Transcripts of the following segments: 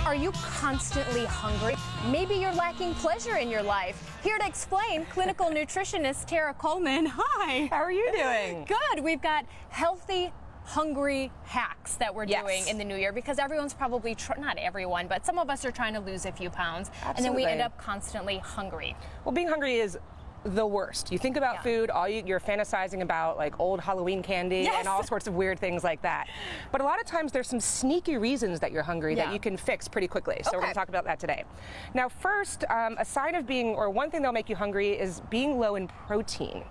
Are you constantly hungry? Maybe you're lacking pleasure in your life. Here to explain, clinical nutritionist Tara Coleman. Hi. How are you doing? Good. We've got healthy, hungry hacks that we're doing in the new year because everyone's probably, not everyone, but some of us are trying to lose a few pounds. Absolutely. And then we end up constantly hungry. Well, being hungry is the worst. You think about food, you're fantasizing about like old Halloween candy and all sorts of weird things like that. But a lot of times there's some sneaky reasons that you're hungry that you can fix pretty quickly. So we're going to talk about that today. Now first, a sign of being, or one thing that'll make you hungry is being low in protein.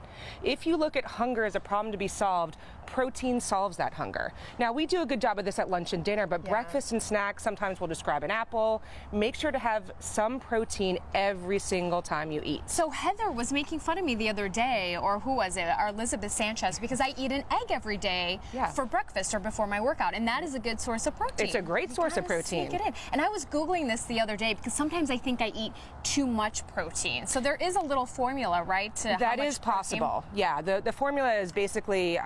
If you look at hunger as a problem to be solved, protein solves that hunger. Now we do a good job of this at lunch and dinner, but breakfast and snacks, sometimes we'll just grab an apple. Make sure to have some protein every single time you eat. So Heather was making fun of me the other day, or who was it? Our Elizabeth Sanchez, because I eat an egg every day for breakfast or before my workout, and that is a good source of protein. It's a great source of protein. Sneak it in. And I was Googling this the other day because sometimes I think I eat too much protein. So there is a little formula, right? To that is possible. Yeah, the formula is basically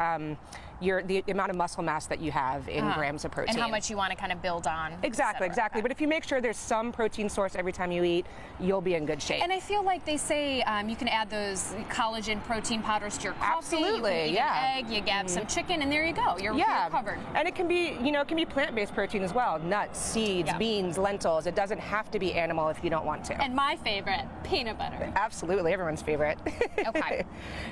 the amount of muscle mass that you have in grams of protein. And how much you want to kind of build on. Exactly. But if you make sure there's some protein source every time you eat, you'll be in good shape. And I feel like they say you can add those collagen protein powders to your coffee. Absolutely, you can eat an egg, you grab some chicken, and there you go. You're covered. And it can be, it can be plant-based protein as well. Nuts, seeds, beans, lentils. It doesn't have to be animal if you don't want to. And my favorite, peanut butter. Absolutely, everyone's favorite. Okay.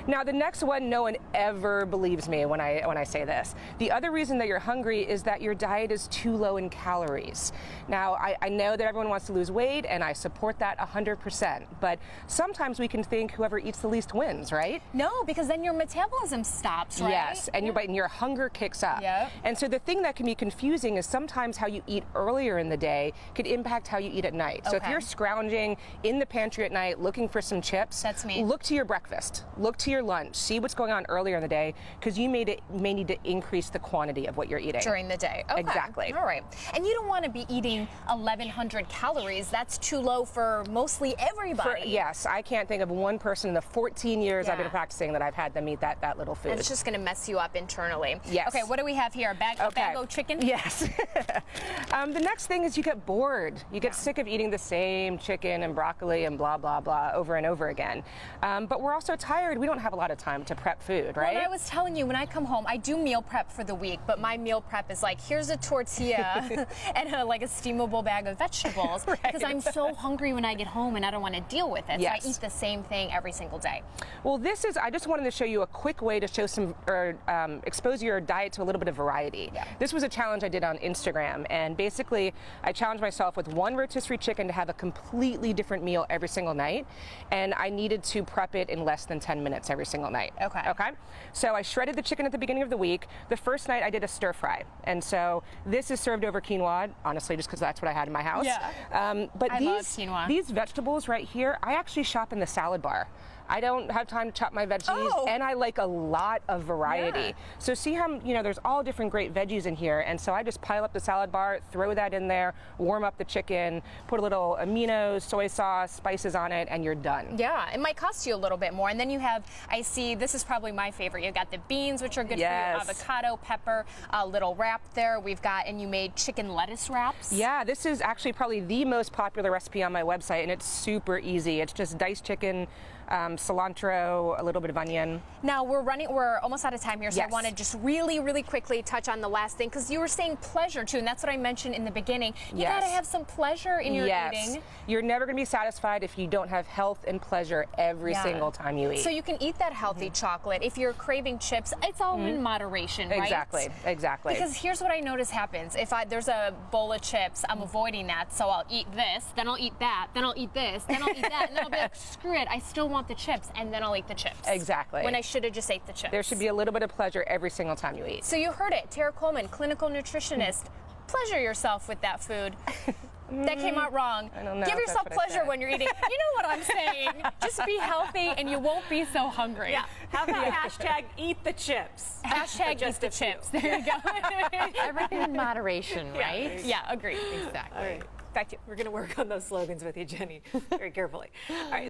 Now the next one, no one ever believes me when I say this. The other reason that you're hungry is that your diet is too low in calories. Now, I know that everyone wants to lose weight, and I support that 100%, but sometimes we can think whoever eats the least wins, right? No, because then your metabolism stops, right? Yes, and your hunger kicks up. Yep. And so the thing that can be confusing is sometimes how you eat earlier in the day could impact how you eat at night. So if you're scrounging in the pantry at night looking for some chips, that's me. Look to your breakfast, look to your lunch, see what's going on earlier in the day, because you may need to increase the quantity of what you're eating. During the day. Okay. Exactly. All right. And you don't want to be eating 1,100 calories. That's too low for mostly everybody. Yes, I can't think of one person in the 14 years I've been practicing that I've had them eat that little food. And it's just going to mess you up internally. Yes. Okay, what do we have here? A bag of chicken? Yes. The next thing is you get bored. You get sick of eating the same chicken and broccoli and blah, blah, blah over and over again. But we're also tired. We don't have a lot of time to prep food, right? Well, I was telling you, when I come home, I do meal prep for the week, but my meal prep is like, here's a tortilla and like a steamable bag of vegetables because I'm so hungry when I get home and I don't want to deal with it. So I eat the same thing every single day. Well, I just wanted to show you a quick way to show expose your diet to a little bit of variety. This was a challenge I did on Instagram, and basically I challenged myself with one rotisserie chicken to have a completely different meal every single night, and I needed to prep it in less than 10 minutes every single night. Okay. So I shredded the chicken at the beginning of the week. The first night I did a stir fry, and so this is served over quinoa, honestly, just because that's what I had in my house. But I love quinoa. These vegetables right here, I actually shop in the salad bar. I don't have time to chop my veggies, and I like a lot of variety. So see how, there's all different great veggies in here, and so I just pile up the salad bar, throw that in there, warm up the chicken, put a little aminos, soy sauce, spices on it, and you're done. Yeah, it might cost you a little bit more. And then you have, I see, this is probably my favorite. You've got the beans, which are good for you, avocado, pepper, a little wrap there. We've got, and you made chicken lettuce wraps. Yeah, this is actually probably the most popular recipe on my website, and it's super easy. It's just diced chicken, cilantro, a little bit of onion. Now we're almost out of time here, so I want to just really, really quickly touch on the last thing, because you were saying pleasure too, and that's what I mentioned in the beginning. You gotta have some pleasure in your eating. You're never gonna be satisfied if you don't have health and pleasure every single time you eat. So you can eat that healthy chocolate. If you're craving chips, it's all in moderation, right? Exactly. Because here's what I notice happens. If there's a bowl of chips, I'm avoiding that, so I'll eat this, then I'll eat that, then I'll eat this, then I'll eat that, and then I'll be like, screw it, I still want the chips, and then I'll eat the chips. Exactly. When I should have just ate the chips. There should be a little bit of pleasure every single time you eat. So you heard it. Tara Coleman, clinical nutritionist. Pleasure yourself with that food. That came out wrong. I don't know. Give yourself pleasure when you're eting. You know what I'm saying. Just be healthy and you won't be so hungry. Yeah. How about hashtag eat the chips? Hashtag eat the chips. There you go. Everything in moderation, right? Yeah, agreed. Exactly. All right. Back to you. We're going to work on those slogans with you, Jenny, very carefully. All right.